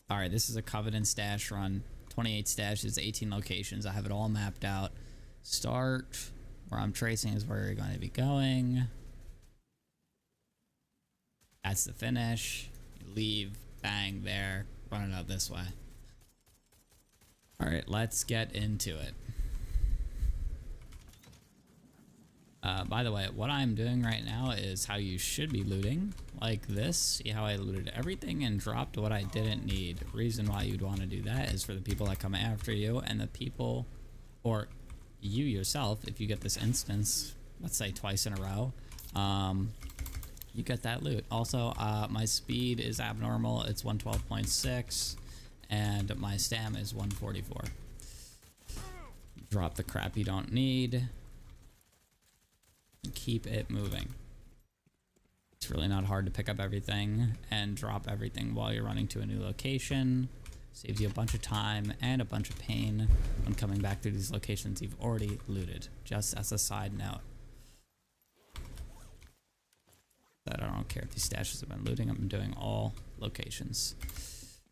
All right, this is a Covenant stash run. 28 stashes, 18 locations. I have it all mapped out. Start, where I'm tracing is where you're going to be going. That's the finish. You leave, bang, there. Run it out this way. All right, let's get into it. By the way, what I'm doing right now is how you should be looting, like this. See how I looted everything and dropped what I didn't need. The reason why you'd want to do that is for the people that come after you and the people, or you yourself, if you get this instance, let's say twice in a row, you get that loot. Also, my speed is abnormal. It's 112.6 and my stam is 144. Drop the crap you don't need. Keep it moving. It's really not hard to pick up everything and drop everything while you're running to a new location. Saves you a bunch of time and a bunch of pain when coming back to these locations you've already looted. Just as a side note. That I don't care if these stashes have been looting. I'm doing all locations.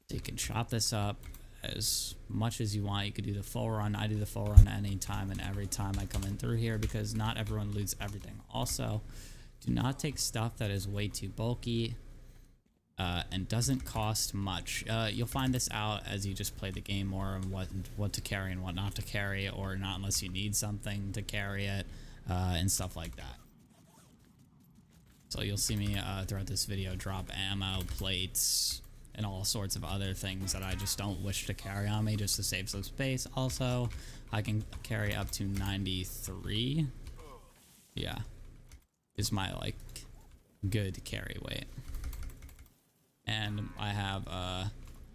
So you can chop this up as much as you want. You could do the full run. I do the full run anytime and every time I come in through here because not everyone loots everything. Also, do not take stuff that is way too bulky and doesn't cost much. You'll find this out as you just play the game more and what to carry and what not to carry, or not unless you need something to carry it and stuff like that. So you'll see me throughout this video drop ammo, plates, and all sorts of other things that I just don't wish to carry on me just to save some space. Also, I can carry up to 93. Yeah, is my like good carry weight. And I have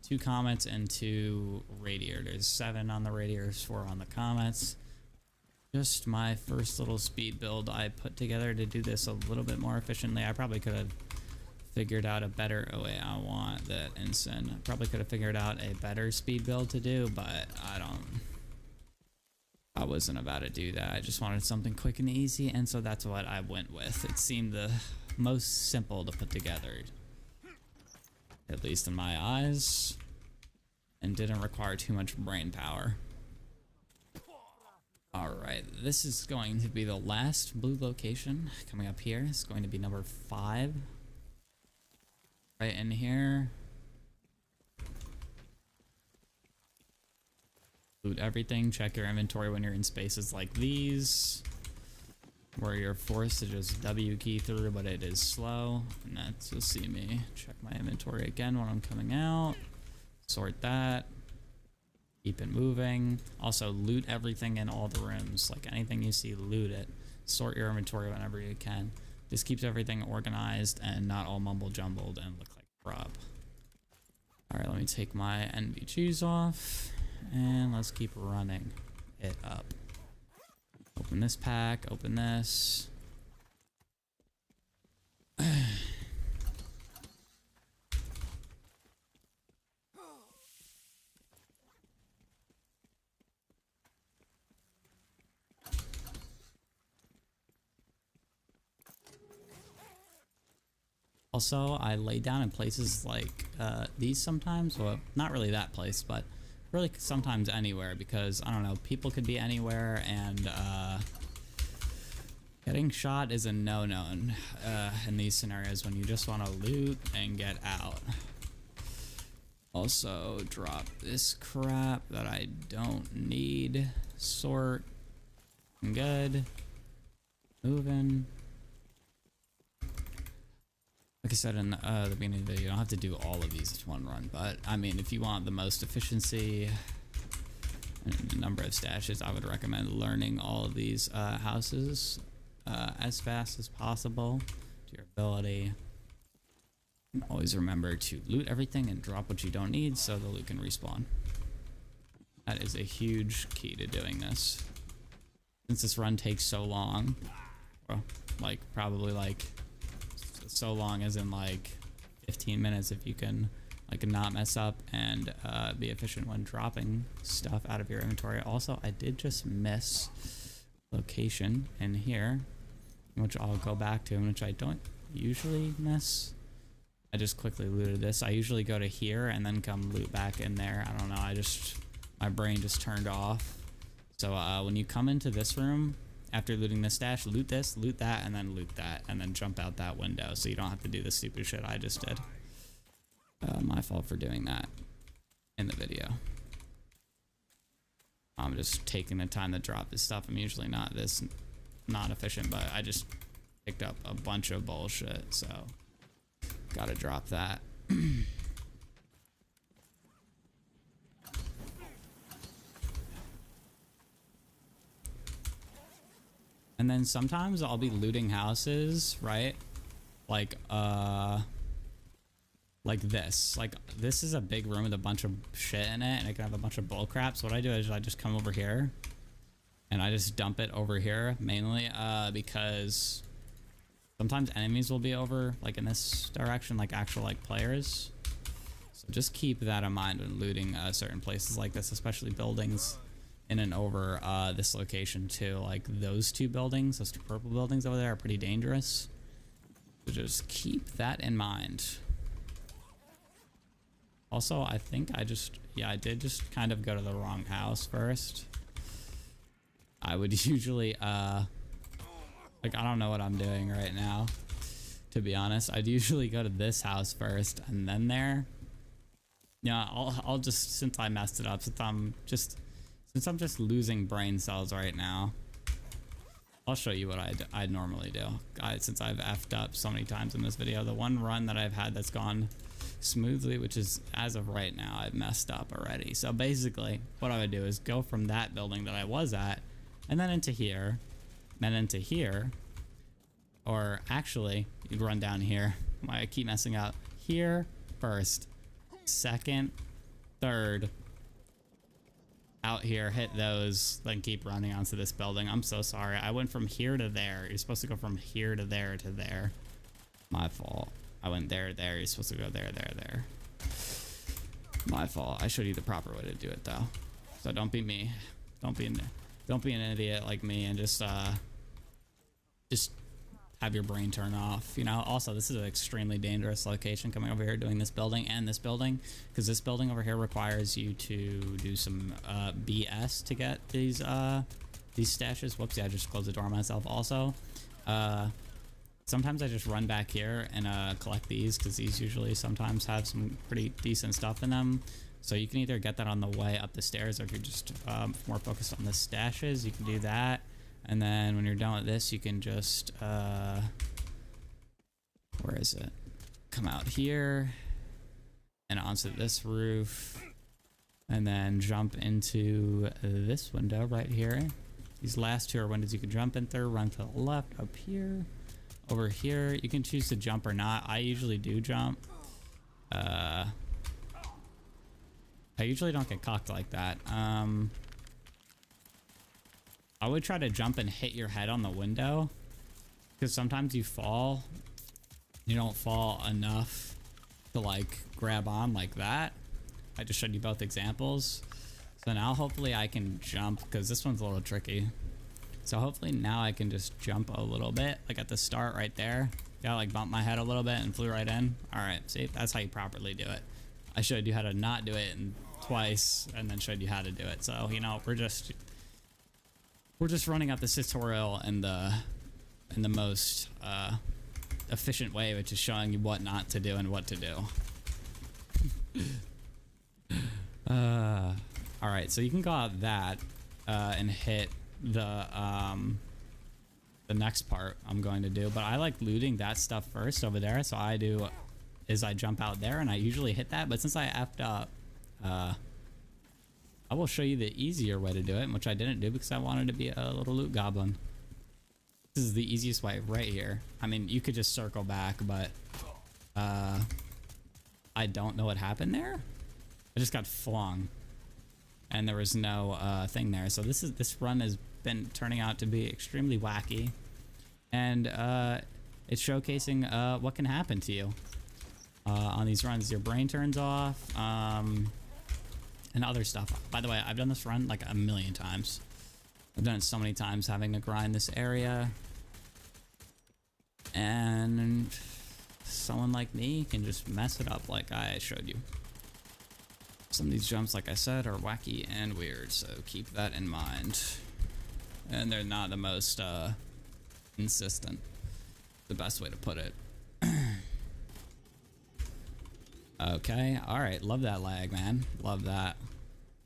2 comets and 2 radiators. 7 on the radiators, 4 on the comets. Just my first little speed build I put together to do this a little bit more efficiently. I probably could have figured out a better, oh wait, I want that ensign. I probably could have figured out a better speed build to do, but I wasn't about to do that. I just wanted something quick and easy, and so that's what I went with. It seemed the most simple to put together, at least in my eyes, and didn't require too much brain power. Alright, this is going to be the last blue location coming up here. It's going to be number 5. Right in here. Loot everything. Check your inventory when you're in spaces like these, where you're forced to just W key through, but it is slow. And that's, you'll see me check my inventory again when I'm coming out. Sort that. Keep it moving. Also, loot everything in all the rooms. Like anything you see, loot it. Sort your inventory whenever you can. This keeps everything organized and not all mumble jumbled and look like crap. Alright, let me take my NVGs off and let's keep running it up. Open this pack, open this. Also, I lay down in places like these sometimes. Well, not really that place, but really sometimes anywhere, because, I don't know, people could be anywhere, and getting shot is a no-no in these scenarios when you just want to loot and get out. Also, drop this crap that I don't need. Sort. Good. Moving. Like I said in the beginning of the video, you don't have to do all of these in one run, but I mean, if you want the most efficiency and the number of stashes, I would recommend learning all of these houses as fast as possible to your ability. And always remember to loot everything and drop what you don't need so the loot can respawn. That is a huge key to doing this. Since this run takes so long, well, like probably like so long as in like 15 minutes if you can like not mess up and be efficient when dropping stuff out of your inventory. Also, I did just miss location in here, which I'll go back to, which I don't usually miss. I just quickly looted this. I usually go to here and then come loot back in there. I don't know. My brain just turned off. So when you come into this room, after looting this stash, loot this, loot that, and then loot that, and then jump out that window so you don't have to do the stupid shit I just did. My fault for doing that in the video. I'm just taking the time to drop this stuff. I'm usually not efficient, but I just picked up a bunch of bullshit, so gotta drop that. And then sometimes I'll be looting houses, right? Like this. Like, this is a big room with a bunch of shit in it, and it can have a bunch of bull crap. So what I do is I just come over here, and I just dump it over here, mainly because sometimes enemies will be over, like, in this direction, like actual, like, players. So just keep that in mind when looting certain places like this, especially buildings in and over this location too. Like, those two buildings, those two purple buildings over there are pretty dangerous. So just keep that in mind. Also, I think I did just kind of go to the wrong house first. I would usually, like, I don't know what I'm doing right now, to be honest. I'd usually go to this house first and then there. Yeah, I'll just, since I messed it up, since I'm just losing brain cells right now, I'll show you what I normally do. Since I've effed up so many times in this video, the one run that I've had that's gone smoothly, which is as of right now, I've messed up already. So basically what I would do is go from that building that I was at and then into here, then into here, or actually you'd run down here. I keep messing up. Here first, second, third, out here, hit those, then keep running onto this building. I'm so sorry. I went from here to there. You're supposed to go from here to there to there. My fault. I went there, there. You're supposed to go there, there, there. My fault. I showed you the proper way to do it, though. So don't be me. Don't be an idiot like me and just have your brain turn off. You know. Also, this is an extremely dangerous location coming over here, doing this building and this building, because this building over here requires you to do some BS to get these stashes. Whoopsie! I just closed the door on myself. Also, sometimes I just run back here and collect these, because these usually sometimes have some pretty decent stuff in them. So you can either get that on the way up the stairs, or if you're just more focused on the stashes, you can do that. And then when you're done with this, you can just where is it? Come out here and onto this roof, and then jump into this window right here. These last two are windows you can jump in through. Run to the left, up here. Over here, you can choose to jump or not. I usually do jump. I usually don't get cocked like that. I would try to jump and hit your head on the window, because sometimes you fall. You don't fall enough to, like, grab on like that. I just showed you both examples. So now hopefully I can jump, because this one's a little tricky. So hopefully now I can just jump a little bit, like at the start right there. Yeah, like bump my head a little bit and flew right in. All right, see, that's how you properly do it. I showed you how to not do it twice, and then showed you how to do it. So, you know, we're just running out this tutorial in the most efficient way, which is showing you what not to do and what to do. All right, so you can go out that and hit the next part I'm going to do, but I like looting that stuff first over there. So I do is I jump out there and I usually hit that, but since I effed up, I will show you the easier way to do it, which I didn't do because I wanted to be a little loot goblin. This is the easiest way right here. I mean, you could just circle back, but I don't know what happened there. I just got flung, and there was no thing there. So this run has been turning out to be extremely wacky, and it's showcasing what can happen to you on these runs. Your brain turns off, and other stuff. By the way, I've done this run like a million times. I've done it so many times, having to grind this area, and someone like me can just mess it up like I showed you. Some of these jumps, like I said, are wacky and weird, so keep that in mind. And they're not the most consistent. The best way to put it. Okay, alright, love that lag, man. Love that.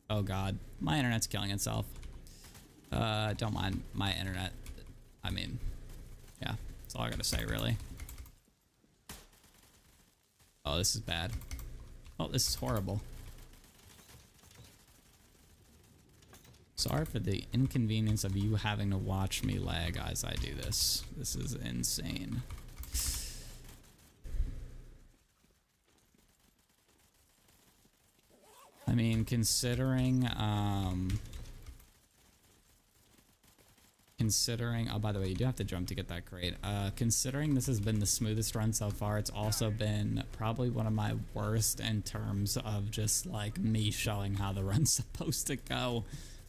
Oh god, my internet's killing itself. Don't mind my internet. I mean, yeah, that's all I gotta say, really. Oh, this is bad. Oh, this is horrible. Sorry for the inconvenience of you having to watch me lag as I do this. This is insane. I mean, considering, oh, by the way, you do have to jump to get that crate. Considering this has been the smoothest run so far, it's also been probably one of my worst in terms of just like me showing how the run's supposed to go.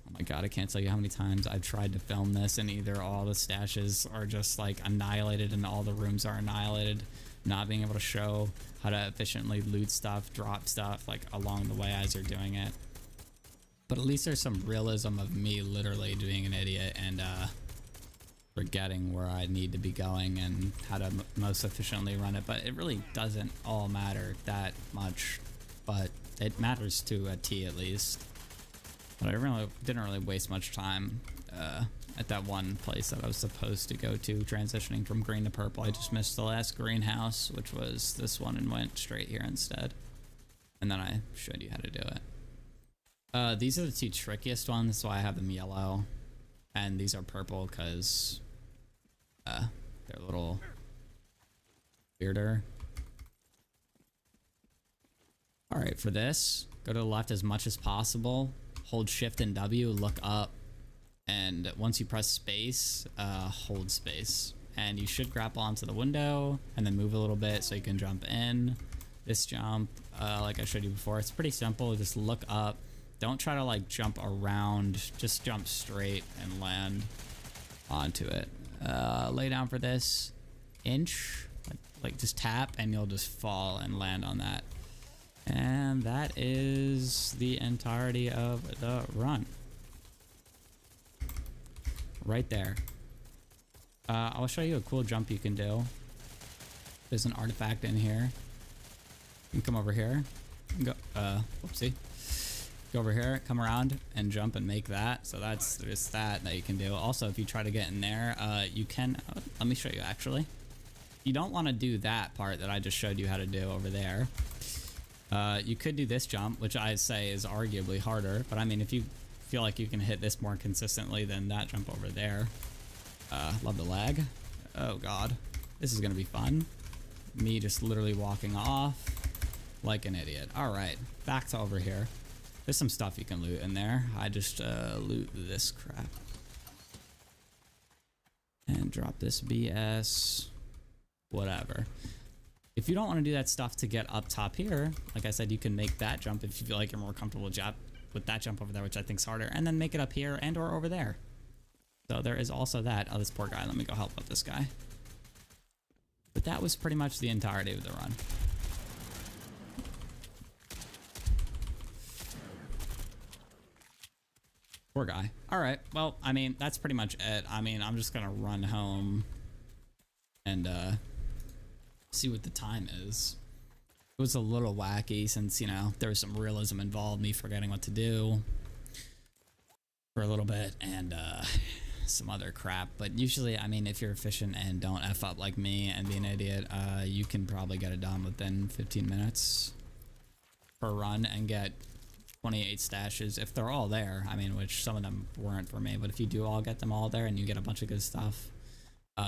Oh my god, I can't tell you how many times I've tried to film this and either all the stashes are just like annihilated and all the rooms are annihilated, not being able to show how to efficiently loot stuff, drop stuff like along the way as you're doing it. But at least there's some realism of me literally being an idiot and forgetting where I need to be going and how to most efficiently run it. But it really doesn't all matter that much, but it matters to a T at least. But I didn't really waste much time at that one place that I was supposed to go to, transitioning from green to purple. I just missed the last greenhouse, which was this one, and went straight here instead. And then I showed you how to do it. These are the two trickiest ones, that's why I have them yellow. And these are purple because they're a little weirder. Alright, for this, go to the left as much as possible. Hold shift and W, look up. And once you press space, hold space. And you should grapple onto the window and then move a little bit so you can jump in. This jump, like I showed you before, it's pretty simple. Just look up. Don't try to like jump around. Just jump straight and land onto it. Lay down for this. Inch. Like just tap and you'll just fall and land on that. And that is the entirety of the run. Right there. I'll show you a cool jump you can do. There's an artifact in here. You can come over here. Go, whoopsie. Go over here, come around, and jump and make that. So that's just that you can do. Also, if you try to get in there, you can... let me show you, actually. You don't want to do that part that I just showed you how to do over there. You could do this jump, which I'd say is arguably harder. But I mean, if you feel like you can hit this more consistently than that jump over there. Love the lag. Oh god. This is gonna be fun. Me just literally walking off like an idiot. Alright, back to over here. There's some stuff you can loot in there. I just loot this crap. And drop this BS. Whatever. If you don't want to do that stuff to get up top here, like I said, you can make that jump if you feel like you're more comfortable with that jump over there, which I think is harder, and then make it up here and or over there. So there is also that. Oh, this poor guy. Let me go help out this guy. But that was pretty much the entirety of the run. Poor guy. All right. Well, I mean, that's pretty much it. I mean, I'm just going to run home and see what the time is. It was a little wacky since, you know, there was some realism involved, me forgetting what to do for a little bit and some other crap. But usually, I mean, if you're efficient and don't F up like me and be an idiot, you can probably get it done within 15 minutes per run and get 28 stashes if they're all there. I mean, which some of them weren't for me, but if you do all get them all there and you get a bunch of good stuff,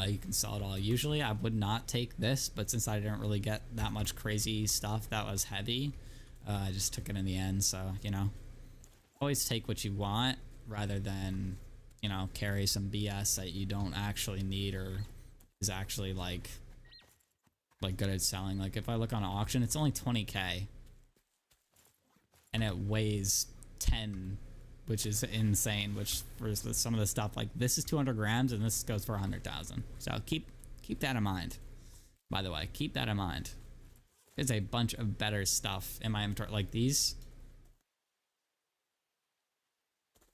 you can sell it all. Usually I would not take this, but since I didn't really get that much crazy stuff that was heavy, I just took it in the end. So, you know, always take what you want rather than, you know, carry some BS that you don't actually need or is actually like good at selling. Like if I look on an auction, it's only 20k and it weighs 10, which is insane, which for some of the stuff like this is 200 grams and this goes for 100,000. So keep that in mind. By the way, keep that in mind. There's a bunch of better stuff in my inventory, like these.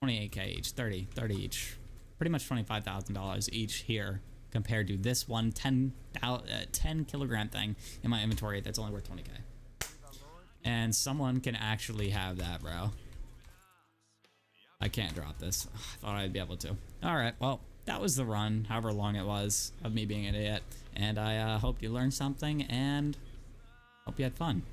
28k each, 30 each. Pretty much $25,000 each here compared to this one 10 kilogram thing in my inventory that's only worth 20k. And someone can actually have that, bro. I can't drop this. I thought I'd be able to. Alright, well, that was the run, however long it was, of me being an idiot. And I hope you learned something and hope you had fun.